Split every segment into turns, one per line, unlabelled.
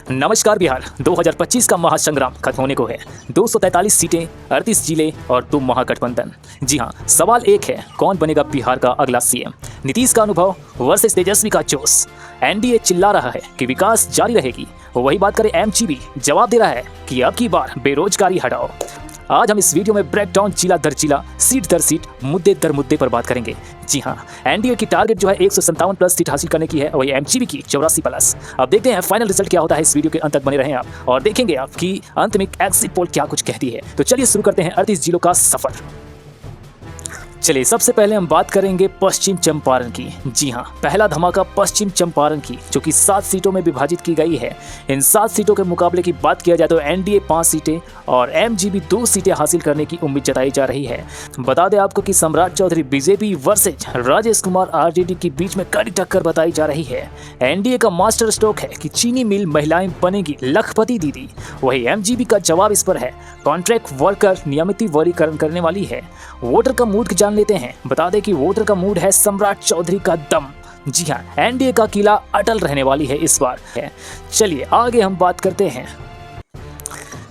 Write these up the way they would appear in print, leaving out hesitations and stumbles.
नमस्कार बिहार 2025 का महासंग्राम खत्म होने को है। 243 सीटें, 38 जिले और 2 महागठबंधन। जी हाँ, सवाल एक है, कौन बनेगा बिहार का अगला सीएम? नीतीश का अनुभव वर्सेस तेजस्वी का जोश। एनडीए चिल्ला रहा है कि विकास जारी रहेगी, वही बात करें एमजीबी जवाब दे रहा है कि अब की बार बेरोजगारी हटाओ। आज हम इस वीडियो में ब्रेकडाउन जिला दर जिला, सीट दर सीट, मुद्दे दर मुद्दे पर बात करेंगे। जी हाँ, एनडीए की टारगेट जो है 157 प्लस सीट हासिल करने की है, वही एमजीबी की 84 प्लस। अब देखते हैं फाइनल रिजल्ट क्या होता है। इस वीडियो के अंत तक बने रहें आप और देखेंगे आपकी अंत में एग्जिट पोल क्या कुछ कहती है। तो चलिए शुरू करते हैं 38 जिलों का सफर। चलिए सबसे पहले हम बात करेंगे पश्चिम चंपारण की। जी हाँ, पहला धमाका पश्चिम चंपारण की, जो कि 7 सीटों में विभाजित की गई है। इन 7 सीटों के मुकाबले की बात किया जाए तो एनडीए 5 सीटें और एमजीबी 2 सीटें हासिल करने की उम्मीद जताई जा रही है। बता दें आपको कि Samrat Choudhary BJP versus Rajesh Kumar RJD के बीच में कड़ी टक्कर बताई जा रही है। एनडीए का मास्टर स्ट्रोक है कि चीनी मिल महिलाएं बनेगी लखपति दीदी, वही एमजीबी का जवाब इस पर है कॉन्ट्रैक्ट वर्कर नियमितीकरण करने वाली है। वोटर का मूड जान लेते हैं। बता दें कि वोटर का मूड है सम्राट चौधरी का दम। जी हाँ, एनडीए का किला अटल रहने वाली है इस बार है। चलिए आगे हम बात करते हैं।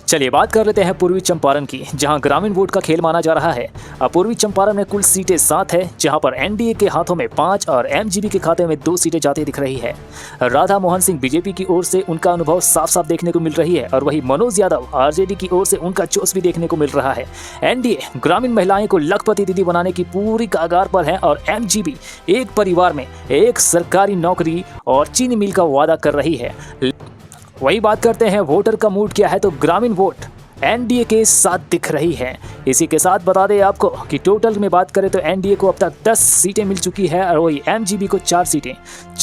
चलिए बात कर लेते हैं पूर्वी चंपारण की, जहां ग्रामीण वोट का खेल माना जा रहा है। अब पूर्वी चंपारण में कुल सीटें 7 है, जहां पर एनडीए के हाथों में 5 और एमजीबी के खाते में 2 सीटें जाती दिख रही है। राधा मोहन सिंह बीजेपी की ओर से उनका अनुभव साफ साफ देखने को मिल रही है, और वही मनोज यादव आरजेडी की ओर से उनका जोश भी देखने को मिल रहा है। एनडीए ग्रामीण महिलाएं को लखपति दीदी बनाने की पूरी कगार पर है, और एमजीबी एक परिवार में एक सरकारी नौकरी और चीनी मिल का वादा कर रही है। वही बात करते हैं वोटर का मूड क्या है, तो ग्रामीण वोट एनडीए के साथ दिख रही है। इसी के साथ बता दें आपको कि टोटल में बात करें तो एनडीए को अब तक 10 सीटें मिल चुकी है, और वही एमजीबी को 4 सीटें।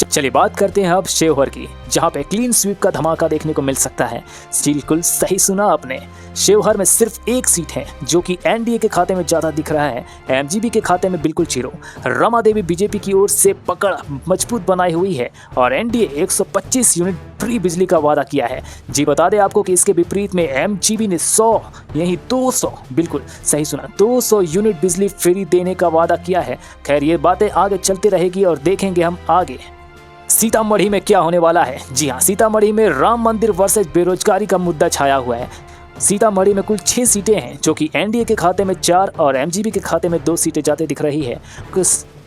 चलिए बात करते हैं अब शिवहर की, जहां पे क्लीन स्वीप का धमाका देखने को मिल सकता है। बिल्कुल सही सुना आपने, शिवहर में सिर्फ 1 सीट है, जो कि एनडीए के खाते में ज्यादा दिख रहा है, एमजीबी के खाते में बिल्कुल 0। रमा देवी बीजेपी की ओर से पकड़ मजबूत बनाई हुई है, और एनडीए 125 यूनिट फ्री बिजली का वादा किया है। जी बता दें आपको कि इसके विपरीत में एमजीबी ने 100 यही 200, बिल्कुल सही सुना, 200 यूनिट बिजली फ्री देने का वादा किया है। खैर ये बातें आगे चलती रहेगी और देखेंगे हम आगे सीतामढ़ी में क्या होने वाला है। जी हाँ, सीतामढ़ी में राम मंदिर वर्सेस बेरोजगारी का मुद्दा छाया हुआ है। सीतामढ़ी में कुल 6 सीटें हैं, जो कि एनडीए के खाते में 4 और एमजीबी के खाते में 2 सीटें जाते दिख रही है।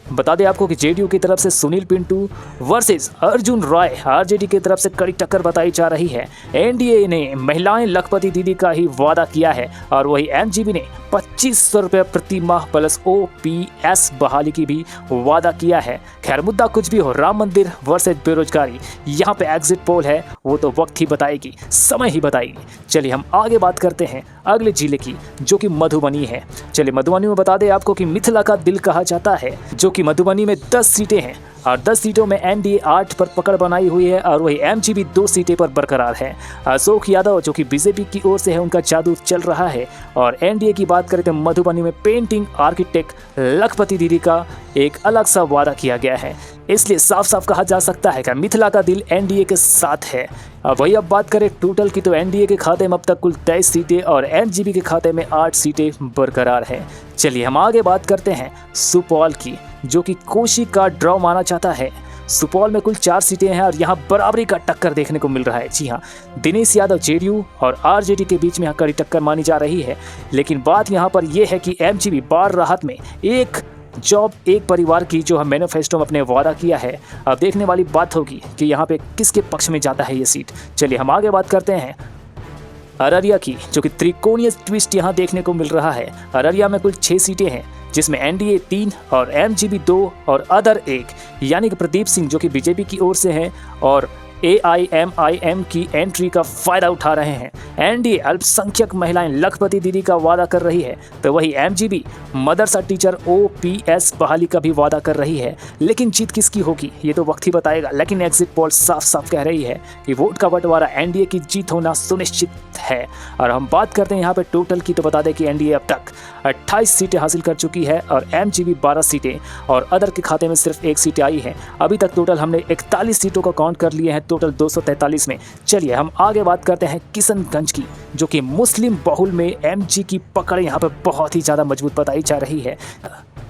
बता दें आपको कि जेडीयू की तरफ से सुनील पिंटू वर्सेस अर्जुन राय आरजेडी की तरफ से कड़ी टक्कर बताई जा रही है। एनडीए ने महिलाएं लखपति दीदी का ही वादा किया है, और वही एमजीबी ने 2500 रुपये प्रति माह प्लस ओपीएस बहाली की भी वादा किया है। खैर मुद्दा कुछ भी हो, राम मंदिर वर्सेस बेरोजगारी, यहाँ पे एग्जिट पोल है, वो तो वक्त ही बताएगी, समय ही बताएगी। चलिए हम आगे बात करते हैं अगले जिले की, जो कि मधुबनी है। चलिए मधुबनी में बता दें आपको कि मिथिला का दिल कहा जाता है, जो कि मधुबनी में 10 सीटें हैं, और 10 सीटों में एनडीए 8 पर पकड़ बनाई हुई है, और वही एमजीबी 2 सीटें पर बरकरार है। अशोक यादव जो कि बीजेपी की ओर से है, उनका जादू चल रहा है। और एनडीए की बात करें तो मधुबनी में पेंटिंग आर्किटेक्ट लखपति दीदी का एक अलग सा वादा किया गया है, इसलिए साफ साफ कहा जा सकता है कि मिथिला का दिल एनडीए के साथ है। अब बात करें टोटल की, तो एनडीए के खाते में अब तक कुल 23 सीटें और एमजीबी के खाते में 8 सीटें बरकरार हैं। चलिए हम आगे बात करते हैं सुपौल की, जो कि कोशी का ड्रॉ माना जाता है। सुपौल में कुल 4 सीटें हैं, और यहाँ बराबरी का टक्कर देखने को मिल रहा है। जी हाँ, दिनेश यादव जेडीयू और आरजेडी के बीच में कड़ी टक्कर मानी जा रही है। लेकिन बात यहाँ पर यह है कि एमजीबी बाढ़ राहत में एक जॉब एक परिवार की जो हम मैनिफेस्टो में अपने वादा किया है। अब देखने वाली बात होगी कि यहाँ पे किसके पक्ष में जाता है ये सीट। चलिए हम आगे बात करते हैं अररिया की, जो कि त्रिकोणीय ट्विस्ट यहाँ देखने को मिल रहा है। अररिया में कुल 6 सीटें हैं, जिसमें एनडीए 3 और एमजीबी 2 और अदर 1, यानी कि प्रदीप सिंह जो कि बीजेपी की ओर से हैं और एआईएमआईएम की एंट्री का फायदा उठा रहे हैं। एनडीए अल्पसंख्यक महिलाएं लखपति दीदी का वादा कर रही है, तो वही एमजीबी मदरसा टीचर ओपीएस बहाली का भी वादा कर रही है। लेकिन जीत किसकी होगी ये तो वक्त ही बताएगा। लेकिन एग्जिट पोल साफ साफ कह रही है कि वोट का बंटवारा एनडीए की जीत होना सुनिश्चित है। और हम बात करते हैं यहाँ पे टोटल की, तो बता दें कि एनडीए अब तक 28 सीटें हासिल कर चुकी है, और एमजीबी 12 सीटें, और अदर के खाते में सिर्फ 1 सीट आई है। अभी तक टोटल हमने 41 सीटों का काउंट कर लिए हैं, टोटल 243 में। चलिए हम आगे बात करते हैं किशनगंज की, जो कि मुस्लिम बहुल में एमजी की पकड़ यहाँ पे बहुत ही ज़्यादा मजबूत बताई जा रही है।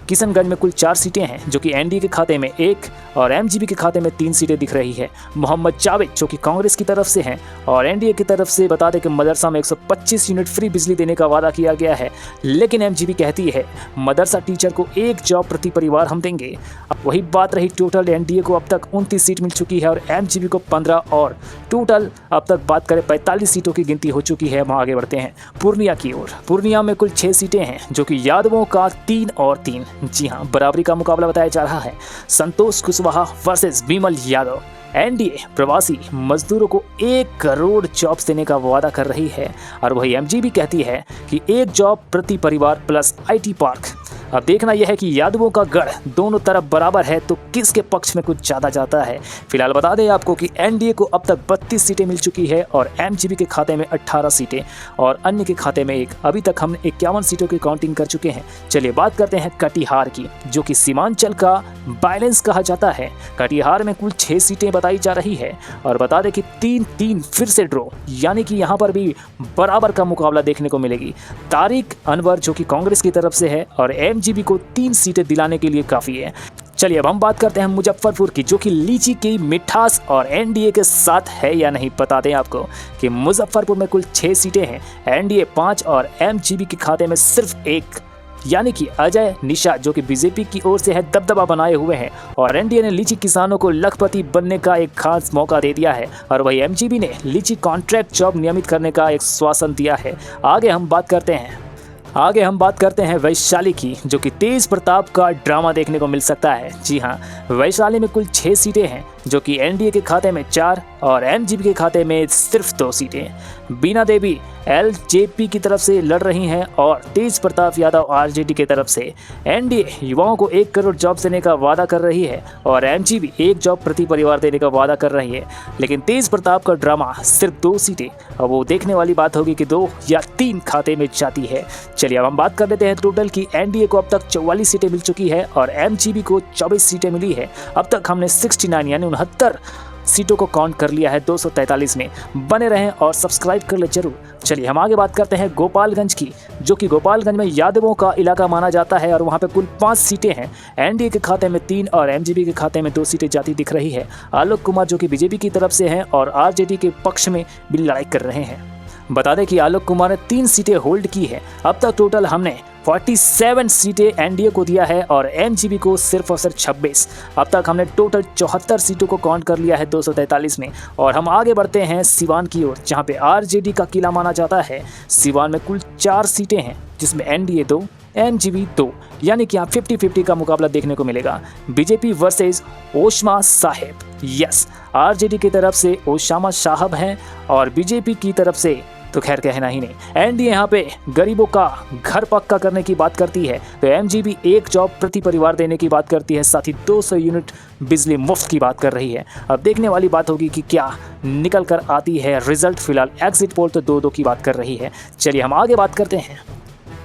किशनगंज में कुल 4 सीटें हैं जो कि एनडीए के खाते में 1 और एमजीपी के खाते में 3 सीटें दिख रही है। मोहम्मद जावेद जो कि कांग्रेस की तरफ से हैं और एनडीए की तरफ से बता दें कि मदरसा में 125 यूनिट फ्री बिजली देने का वादा किया गया है, लेकिन एमजीपी कहती है मदरसा टीचर को 1 जॉब प्रति परिवार हम देंगे। अब वही बात रही, टोटल एनडीए को अब तक 29 सीट मिल चुकी है और एमजीपी को 15 और टोटल अब तक बात करें 45 सीटों की गिनती हो चुकी है। हम आगे बढ़ते हैं पूर्णिया की ओर। पूर्णिया में कुल 6 सीटें हैं जो कि यादवों का 3 और 3, जी हाँ, बराबरी का मुकाबला बताया जा रहा है। संतोष कुशवाहा वर्सेस विमल यादव। एनडीए प्रवासी मजदूरों को 1 करोड़ जॉब्स देने का वादा कर रही है और वही एमजीपी कहती है कि 1 जॉब प्रति परिवार प्लस आईटी पार्क। अब देखना यह है कि यादवों का गढ़ दोनों तरफ बराबर है तो किसके पक्ष में कुछ ज़्यादा जाता है। फिलहाल बता दें आपको कि एनडीए को अब तक 32 सीटें मिल चुकी है और एमजीपी के खाते में 18 सीटें और अन्य के खाते में 1। अभी तक हमने 51 सीटों की काउंटिंग कर चुके हैं। चलिए बात करते हैं कटिहार की, जो कि सीमांचल का बैलेंस कहा जाता है। कटिहार में कुल 6 सीटें बताई जा रही है और बता दें कि 3-3 फिर से ड्रॉ, यानी कि यहाँ पर भी बराबर का मुकाबला देखने को मिलेगी। तारिक अनवर जो कि कांग्रेस की तरफ से है और एमजीपी को 3 सीटें दिलाने के लिए काफ़ी है। चलिए अब हम बात करते हैं मुजफ्फरपुर की, जो कि लीची की मिठास और एनडीए के साथ है या नहीं। बता दें आपको कि मुजफ्फरपुर में कुल 6 सीटें हैं, एनडीए 5 और एमजीपी के खाते में सिर्फ 1, यानी कि अजय निशा जो कि बीजेपी की ओर से है दबदबा बनाए हुए हैं और एनडीए ने लीची किसानों को लखपति बनने का एक खास मौका दे दिया है और वही एमजीपी ने लीची कॉन्ट्रैक्ट जॉब नियमित करने का एक श्वासन दिया है। आगे हम बात करते हैं वैशाली की, जो कि तेज प्रताप का ड्रामा देखने को मिल सकता है। जी हाँ, वैशाली में कुल 6 सीटें हैं जो कि एनडीए के खाते में 4 और एमजीपी के खाते में सिर्फ 2 सीटें। बीना देवी एलजेपी की तरफ से लड़ रही हैं और तेज प्रताप यादव आरजेडी की तरफ से। एनडीए युवाओं को 1 करोड़ जॉब देने का वादा कर रही है और एमजीपी 1 जॉब प्रति परिवार देने का वादा कर रही है, लेकिन तेज प्रताप का ड्रामा सिर्फ 2 सीटें। अब वो देखने वाली बात होगी कि 2 या 3 खाते में जाती है। चलिए अब हम बात कर लेते हैं टोटल की। एनडीए को अब तक 44 सीटें मिल चुकी है और एमजीपी को 24 सीटें मिली है। अब तक हमने 69 यानी 69 सीटों को काउंट कर लिया है 243 में। बने रहें और सब्सक्राइब कर ले जरूर। चलिए हम आगे बात करते हैं गोपालगंज की, जो कि गोपालगंज में यादवों का इलाका माना जाता है और वहां पे कुल 5 सीटें हैं। एनडीए के खाते में 3 और एमजीपी के खाते में 2 सीटें जाती दिख रही है। आलोक कुमार जो कि बीजेपी की तरफ से हैं और आरजेडी के पक्ष में भी लड़ाई कर रहे हैं। बता दें कि आलोक कुमार ने 3 सीटें होल्ड की है। अब तक टोटल हमने 47 सीटें एनडीए को दिया है और एमजीपी को सिर्फ और सिर्फ 26। अब तक हमने टोटल 74 सीटों को काउंट कर लिया है 243 में। और हम आगे बढ़ते हैं सिवान की ओर, जहां पे आरजेडी का किला माना जाता है। सिवान में कुल 4 सीटें हैं जिसमें एनडीए 2 एमजीपी 2, यानी कि यहाँ 50-50 का मुकाबला देखने को मिलेगा। बीजेपी वर्सेस ओसामा साहेब। यस, आरजेडी की तरफ से ओसामा साहब हैं और बीजेपी की तरफ से तो खैर कहना ही नहीं। एनडीए यहाँ पे गरीबों का घर पक्का करने की बात करती है तो एमजीपी 1 जॉब प्रति परिवार देने की बात करती है, साथ ही 200 यूनिट बिजली मुफ्त की बात कर रही है। अब देखने वाली बात होगी कि क्या निकल कर आती है रिजल्ट। फिलहाल एग्जिट पोल तो 2-2 की बात कर रही है। चलिए हम आगे बात करते हैं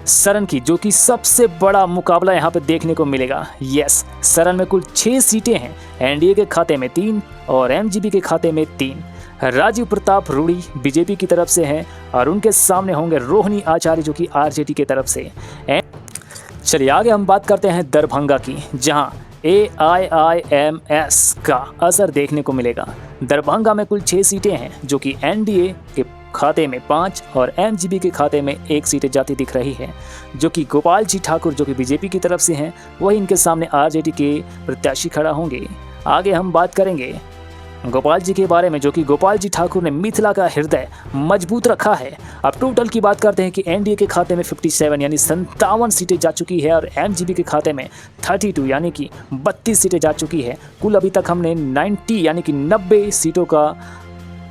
सरन की, जो कि सबसे बड़ा मुकाबला यहाँ पे देखने को मिलेगा। यस, सरन में कुल 6 सीटें हैं, एनडीए के खाते में 3 और एमजीपी के खाते में 3। राजीव प्रताप रूड़ी बीजेपी की तरफ से हैं और उनके सामने होंगे रोहिणी आचार्य जो कि आरजेडी की तरफ से। चलिए आगे हम बात करते हैं दरभंगा की, जहां AIIMS का असर देखने को मिलेगा। दरभंगा में कुल 6 सीटें हैं जो कि एनडीए के खाते में 5 और एमजीपी के खाते में 1 सीटें जाती दिख रही है, जो कि गोपाल जी ठाकुर जो कि बीजेपी की तरफ से हैं, वही इनके सामने आरजेडी के प्रत्याशी खड़ा होंगे। आगे हम बात करेंगे गोपाल जी के बारे में, जो कि गोपाल जी ठाकुर ने मिथिला का हृदय मजबूत रखा है। अब टोटल की बात करते हैं कि एनडीए के खाते में 57 यानी 57 सीटें जा चुकी है और एमजीपी के खाते में 32 यानी कि 32 सीटें जा चुकी है। कुल अभी तक हमने 90 यानी कि 90 सीटों का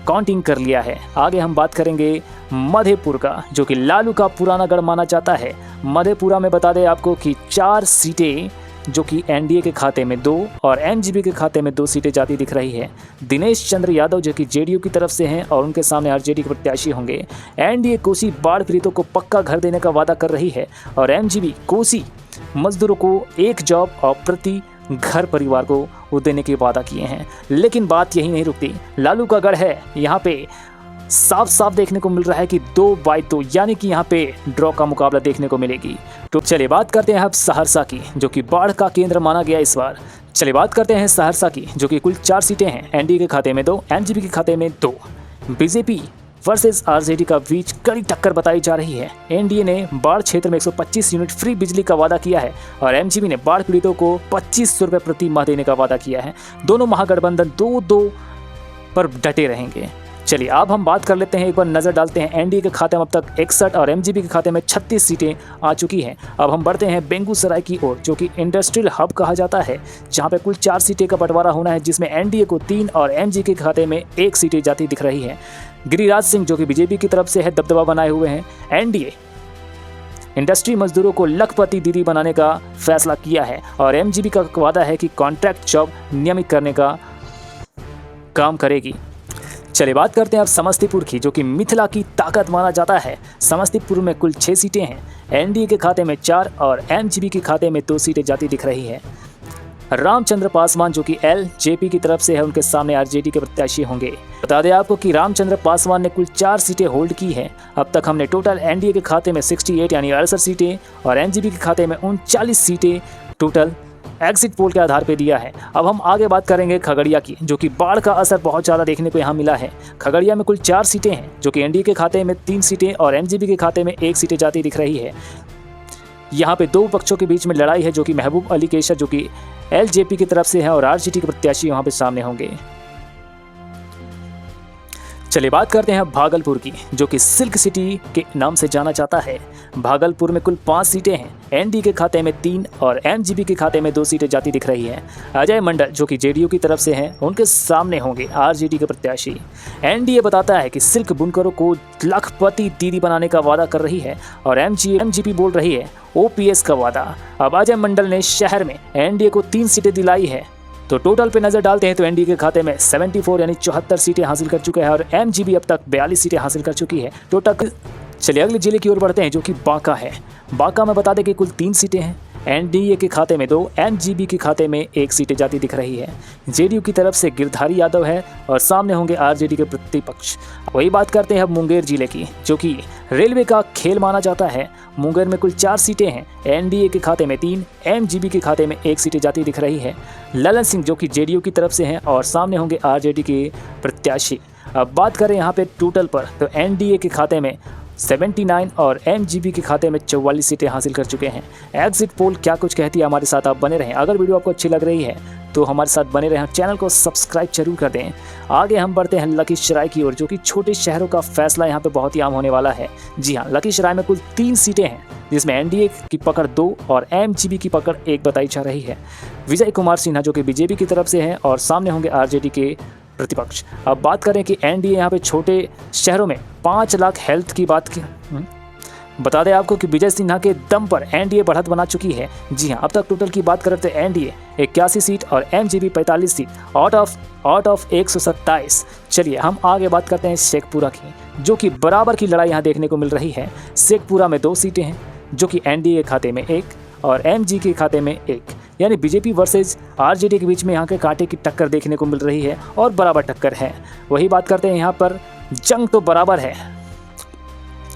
काउंटिंग कर लिया है। आगे हम बात करेंगे मधेपुर का, जो कि लालू का पुराना गढ़ माना जाता है। मधेपुरा में बता दें आपको कि 4 सीटें जो कि एनडीए के खाते में 2 और एमजीपी के खाते में 2 सीटें जाती दिख रही है। दिनेश चंद्र यादव जो कि जेडीयू की तरफ से हैं और उनके सामने आरजेडी के प्रत्याशी होंगे। एनडीए कोसी बाढ़ पीड़ितों को पक्का घर देने का वादा कर रही है और एमजीपी कोसी मजदूरों को 1 जॉब और प्रति घर परिवार को वो देने के वादा किए हैं। लेकिन बात यही नहीं रुकती, लालू का गढ़ है यहाँ पे साफ साफ देखने को मिल रहा है कि 2-2 यानी कि यहाँ पे ड्रॉ का मुकाबला देखने को मिलेगी। तो चलिए बात करते हैं अब सहरसा की, जो कि बाढ़ का केंद्र माना गया इस बार। चलिए बात करते हैं सहरसा की, जो कि कुल 4 सीटें हैं। एनडीए के खाते में 2, एमजीपी के खाते में 2। बीजेपी वर्सेस आरजेडी का बीच कड़ी टक्कर बताई जा रही है। एनडीए ने बाढ़ क्षेत्र में 125 यूनिट फ्री बिजली का वादा किया है और एमजीपी ने बाढ़ पीड़ितों को 2500 रुपये प्रति माह देने का वादा किया है। दोनों महागठबंधन 2-2 पर डटे रहेंगे। चलिए अब हम बात कर लेते हैं, एक बार नज़र डालते हैं। एनडीए के खाते में अब तक 61 और एमजीपी के खाते में 36 सीटें आ चुकी हैं। अब हम बढ़ते हैं बेगूसराय की ओर, जो कि इंडस्ट्रियल हब कहा जाता है, जहां पे कुल 4 सीटें का बंटवारा होना है, जिसमें एनडीए को 3 और एमजीपी के खाते में 1 सीटें जाती दिख रही है। गिरिराज सिंह जो कि बीजेपी की तरफ से है, दबदबा बनाए हुए हैं। एनडीए इंडस्ट्री मजदूरों को लखपति दीदी बनाने का फैसला किया है और एमजीपी का वादा है कि कॉन्ट्रैक्ट जॉब नियमित करने का काम करेगी। चलिए बात करते हैं अब समस्तीपुर की, जो कि मिथिला की ताकत माना जाता है। समस्तीपुर में कुल 6 सीटें हैं। एनडीए के खाते में 4 और एमजीपी के खाते में 2 सीटें जाती दिख रही है। रामचंद्र पासवान जो कि एलजेपी की तरफ से है, उनके सामने आरजेडी के प्रत्याशी होंगे। बता दें आपको कि रामचंद्र पासवान ने कुल 4 सीटें होल्ड की हैं। अब तक हमने टोटल एनडीए के खाते में 68 यानी 68 सीटें और एमजीपी के खाते में 39 सीटें टोटल एग्जिट पोल के आधार पर दिया है। अब हम आगे बात करेंगे खगड़िया की, जो कि बाढ़ का असर बहुत ज़्यादा देखने को यहाँ मिला है। खगड़िया में कुल 4 सीटें हैं, जो कि एनडीए के खाते में 3 सीटें और एमजीपी के खाते में 1 सीटें जाती दिख रही है। यहाँ पे 2 पक्षों के बीच में लड़ाई है, जो कि महबूब अली केशर जो कि एलजेपी की तरफ से है और आरजेडी के प्रत्याशी वहाँ पे सामने होंगे। चलिए बात करते हैं भागलपुर की, जो कि सिल्क सिटी के नाम से जाना जाता है। भागलपुर में कुल 5 सीटें हैं। एनडीए के खाते में 3 और एमजीपी के खाते में 2 सीटें जाती दिख रही हैं। अजय मंडल जो कि जेडीयू की तरफ से हैं, उनके सामने होंगे आरजेडी के प्रत्याशी। एनडीए बताता है कि सिल्क बुनकरों को लखपति दीदी बनाने का वादा कर रही है और एमजीपी बोल रही है ओपीएस का वादा। अब अजय मंडल ने शहर में एनडीए को 3 सीटें दिलाई है। तो टोटल पे नजर डालते हैं तो एनडीए के खाते में 74 यानी 74 सीटें हासिल कर चुके हैं और एमजीपी अब तक 42 सीटें हासिल कर चुकी है टोटल। चलिए अगले जिले की ओर बढ़ते हैं, जो कि बांका है। बांका में बता दें कि कुल 3 सीटें हैं। एनडीए के खाते में 2, एमजीपी के खाते में 1 सीटें जाती दिख रही है। जेडीयू की तरफ से गिरधारी यादव है और सामने होंगे आरजेडी के प्रतिपक्ष। वही बात करते हैं अब मुंगेर जिले की, जो कि रेलवे का खेल माना जाता है। मुंगेर में कुल 4 सीटें हैं। एनडीए के खाते में 3, एमजीपी के खाते में 1 सीटें जाती दिख रही है। ललन सिंह जो कि जेडीयू की तरफ से हैं और सामने होंगे आरजेडी के प्रत्याशी। अब बात करें यहाँ पे टोटल पर, तो एनडीए के खाते में 79 और एमजीपी के खाते में 44 सीटें हासिल कर चुके हैं। एग्जिट पोल क्या कुछ कहती है, हमारे साथ आप बने रहें। अगर वीडियो आपको अच्छी लग रही है तो हमारे साथ बने रहें, चैनल को सब्सक्राइब जरूर कर दें। आगे हम बढ़ते हैं लखीसराय की ओर, जो कि छोटे शहरों का फैसला यहाँ पे बहुत ही आम होने वाला है। जी हाँ, लखीसराय में कुल 3 सीटें हैं, जिसमें एनडीए की पकड़ 2 और एमजीपी की पकड़ 1 बताई जा रही है। विजय कुमार सिन्हा जो कि बीजेपी की तरफ से हैं और सामने होंगे आरजेडी के प्रतिपक्ष। अब बात करें कि एनडीए यहाँ पे छोटे शहरों में 5 लाख हेल्थ की बात की बता दें आपको कि विजय सिन्हा के दम पर एनडीए बढ़त बना चुकी है। जी हाँ, अब तक टोटल की बात करें तो एनडीए 81 सीट और एमजीपी 45 सीट आउट ऑफ 127। चलिए हम आगे बात करते हैं शेखपुरा की, जो कि बराबर की लड़ाई यहाँ देखने को मिल रही है। शेखपुरा में 2 सीटें हैं, जो कि एनडीए के खाते में 1 और एमजी के खाते में 1, यानी बीजेपी वर्सेस आरजेडी के बीच में यहाँ के कांटे की टक्कर देखने को मिल रही है और बराबर टक्कर है। वही बात करते हैं, यहाँ पर जंग तो बराबर है।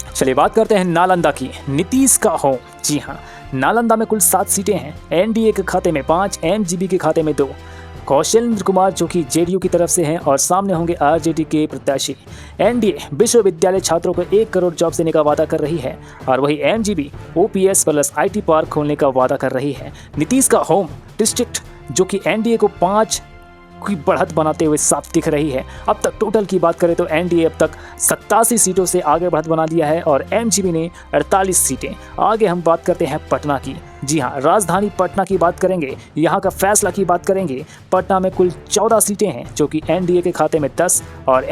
चलिए बात करते हैं नालंदा की, नीतीश का होम। जी हाँ, नालंदा में कुल 7 सीटें हैं। एनडीए के खाते में 5, एमजीपी के खाते में 2। कौशलेंद्र कुमार जो कि जेडीयू की तरफ से हैं और सामने होंगे आरजेडी के प्रत्याशी। एनडीए विश्वविद्यालय छात्रों को 1 करोड़ जॉब देने का वादा कर रही है और वही MGP OPS plus IT park खोलने का वादा कर रही है। नीतीश का होम डिस्ट्रिक्ट जो कि एनडीए को 5 की बढ़त बनाते हुए साफ दिख रही है। अब तक टोटल की बात करें तो एनडीए अब तक 87 सीटों से आगे बढ़त बना दिया है और एमजीपी ने 48 सीटें। आगे हम बात करते हैं पटना की। जी हाँ, राजधानी पटना की बात करेंगे, यहाँ का फैसला की बात करेंगे। पटना में कुल 14 सीटें हैं, जो कि एनडीए के खाते में 10 और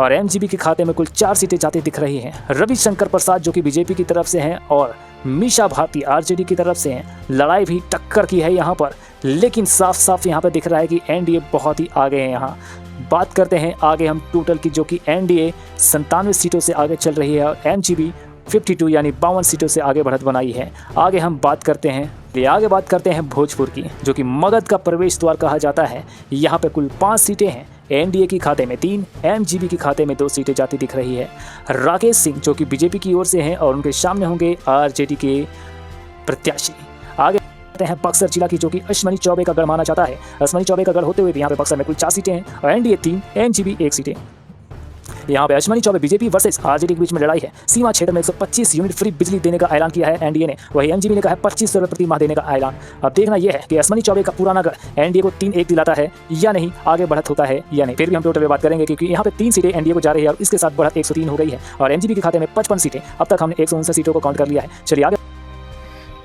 एमजीपी के खाते में कुल 4 सीटें जाती दिख रही हैं। रविशंकर प्रसाद जो कि बीजेपी की तरफ से हैं और मीशा भारती आरजेडी की तरफ से हैं। लड़ाई भी टक्कर की है यहाँ पर, लेकिन साफ साफ यहाँ पर दिख रहा है कि एनडीए बहुत ही आगे है। यहाँ बात करते हैं आगे हम टोटल की, जो कि एनडीए 97 सीटों से आगे चल रही है और एमजीपी 52 यानी 52 सीटों से आगे बढ़त बनाई है। आगे हम बात करते हैं भोजपुर की, जो कि मगध का प्रवेश द्वार कहा जाता है। यहाँ पे कुल 5 सीटें हैं। एनडीए के खाते में 3, एमजीपी के खाते में 2 सीटें जाती दिख रही है। राकेश सिंह जो कि बीजेपी की ओर से हैं और उनके सामने होंगे आरजेडी के प्रत्याशी। आगे हैं बक्सर जिला की, जो कि अश्विनी चौबे का गढ़ माना जाता है। अश्विनी चौबे का गढ़ होते हुए भी यहाँ पे बक्सर में कुल 4 सीटें हैं और एनडीए 3, एमजीपी 1 सीटें। यहाँ पे Ashwini Choubey BJP versus RJD के बीच में लड़ाई है। सीमा क्षेत्र में 125 यूनिट फ्री बिजली देने का ऐलान किया है एनडीए ने, वही एमजीपी ने कहा है 2500 रुपये प्रति माह देने का ऐलान। अब देखना यह है कि अश्विनी चौबे का पुराना गढ़ एनडीए को 3-1 दिलाता है या नहीं, आगे बढ़त होता है या नहीं। फिर भी हम टोटल में बात करेंगे क्योंकि यहाँ पे 3 सीटें एनडीए को जा रही है और इसके साथ बढ़त 103 हो गई है और एमजीपी के खाते में 55 सीटें। अब तक हमने 159 सीटों को काउंट कर लिया है।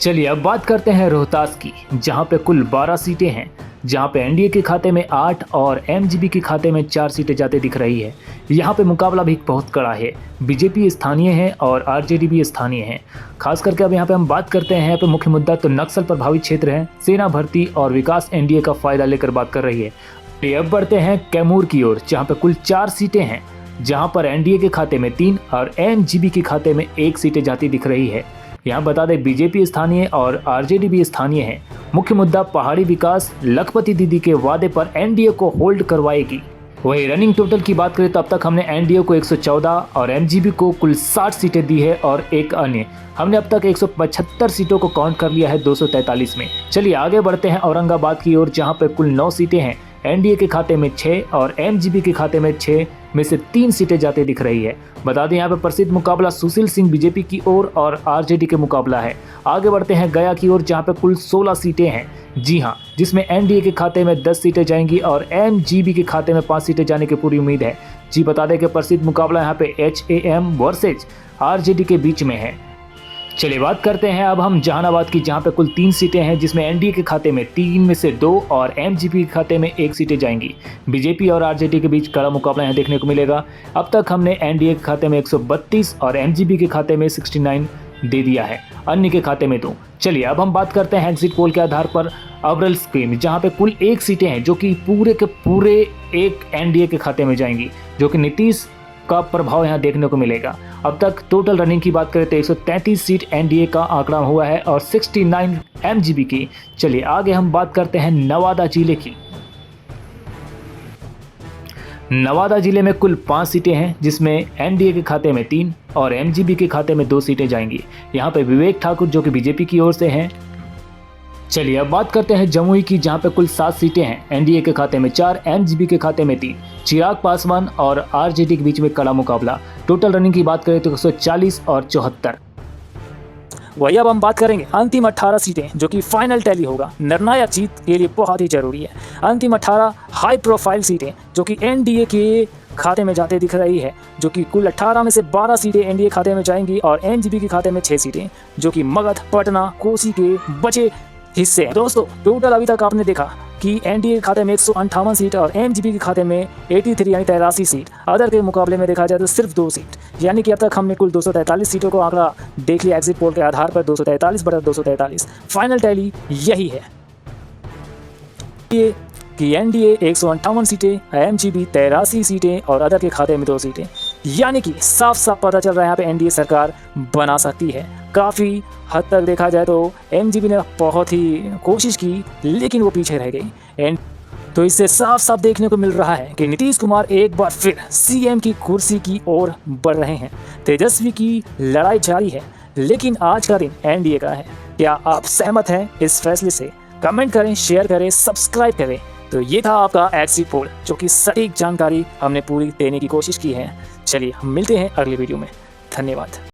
चलिए अब बात करते हैं रोहतास की, जहां पे कुल 12 सीटें हैं, जहां पे एनडीए के खाते में 8 और एमजीपी के खाते में 4 सीटें जाते दिख रही है। यहां पे मुकाबला भी बहुत कड़ा है, बीजेपी स्थानीय है और आरजेडी भी स्थानीय है। खास करके अब यहाँ पे हम बात करते हैं, यहाँ पे मुख्य मुद्दा तो नक्सल प्रभावित क्षेत्र है, सेना भर्ती और विकास एनडीए का फायदा लेकर बात कर रही है। अब बढ़ते हैं कैमूर की ओर, जहाँ पे कुल 4 सीटें हैं, जहाँ पर एनडीए के खाते में 3 और एमजीपी के खाते में 1 सीटें जाती दिख रही है। यहाँ बता दें बीजेपी स्थानीय और आरजेडी भी स्थानीय है। मुख्य मुद्दा पहाड़ी विकास, लखपति दीदी के वादे पर एनडीए को होल्ड करवाएगी। वही रनिंग टोटल की बात करें तो अब तक हमने एनडीए को 114 और एमजीपी को कुल 60 सीटें दी है और एक अन्य। हमने अब तक 175 सीटों को काउंट कर लिया है 243 में। चलिए आगे बढ़ते हैं औरंगाबाद की ओर, जहाँ पे कुल 9 सीटें हैं, एनडीए के खाते में 6 और एमजीपी के खाते में 6 में से 3 सीटें जाते दिख रही है। बता दें यहाँ पे प्रसिद्ध मुकाबला सुशील सिंह बीजेपी की ओर और आरजेडी के मुकाबला है। आगे बढ़ते हैं गया की ओर, जहाँ पे कुल 16 सीटें हैं, जी हाँ, जिसमें एनडीए के खाते में 10 सीटें जाएंगी और एमजीबी के खाते में 5 सीटें जाने की पूरी उम्मीद है। जी बता दें कि प्रसिद्ध मुकाबला यहाँ पे HAM वर्सेज आरजेडी के बीच में है। चलिए बात करते हैं अब हम जहानाबाद की, जहां पे कुल 3 सीटें हैं, जिसमें एनडीए के खाते में 3 में से 2 और एमजीपी के खाते में 1 सीटें जाएंगी। बीजेपी और आरजेडी के बीच कड़ा मुकाबला यहां देखने को मिलेगा। अब तक हमने एनडीए के खाते में 132 और एमजीपी के खाते में 69 दे दिया है, अन्य के खाते में 2। चलिए अब हम बात करते हैं एग्जिट पोल के आधार पर अब्रल स्कीम, जहां पे कुल 1 सीटें हैं जो कि पूरे के पूरे एक एनडीए के खाते में जाएंगी, जो कि नीतीश का प्रभाव यहां देखने को मिलेगा। अब तक टोटल रनिंग की बात करें तो 133 सीट एनडीए का आंकड़ा हुआ है और 69 एमजीबी की। चलिए आगे हम बात करते हैं नवादा जिले की। नवादा जिले में कुल 5 सीटें हैं, जिसमें एनडीए के खाते में 3 और एमजीबी के खाते में 2 सीटें जाएंगी। यहाँ पे विवेक ठाकुर जो कि बीजेपी की ओर से हैं। चलिए अब बात करते हैं जमुई की, जहां पे कुल 7 सीटें हैं, एनडीए के खाते में 4, एमजीबी के खाते में 3। चिराग पासवान और आरजेडी के बीच में कड़ा मुकाबला। टोटल रनिंग की बात करें तो 140 और 74। वही अब हम बात करेंगे अंतिम 18 सीटें, जो कि फाइनल टैली होगा। निर्णायक जीत के लिए बहुत ही जरूरी है। अंतिम 18 हाई प्रोफाइल सीटें जो कि एनडीए के खाते में जाते दिख रही है, जो कि कुल 18 में से 12 सीटें एनडीए खाते में जाएंगी और एमजीबी के खाते में 6 सीटें, जो कि मगध, पटना, कोसी के बचे हिस्से। दोस्तों टोटल अभी तक आपने देखा कि एनडीए के खाते में 158 सीट और एमजीबी के खाते में 83 यानी 83 सीट। अदर के मुकाबले में देखा जाए तो सिर्फ 2 सीट, यानी कि अब तक हमने कुल 243 सीटों को आंकड़ा देख लिया एग्जिट पोल के आधार पर। 243/243 फाइनल टैली यही है कि एनडीए 158 सीटें, एमजीबी 83 सीटें और अदर के खाते में 2 सीटें, यानी कि साफ साफ पता चल रहा है यहाँ पे एनडीए सरकार बना सकती है। काफ़ी हद तक देखा जाए तो एमजीबी ने बहुत ही कोशिश की लेकिन वो पीछे रह गई। तो इससे साफ साफ देखने को मिल रहा है कि नीतीश कुमार एक बार फिर सीएम की कुर्सी की ओर बढ़ रहे हैं। तेजस्वी की लड़ाई जारी है, लेकिन आज का दिन एनडीए का है। क्या आप सहमत हैं इस फैसले से? कमेंट करें, शेयर करें, सब्सक्राइब करें। तो ये था आपका एग्जिट पोल, जो कि सटीक जानकारी हमने पूरी देने की कोशिश की है। चलिए हम मिलते हैं अगली वीडियो में। धन्यवाद।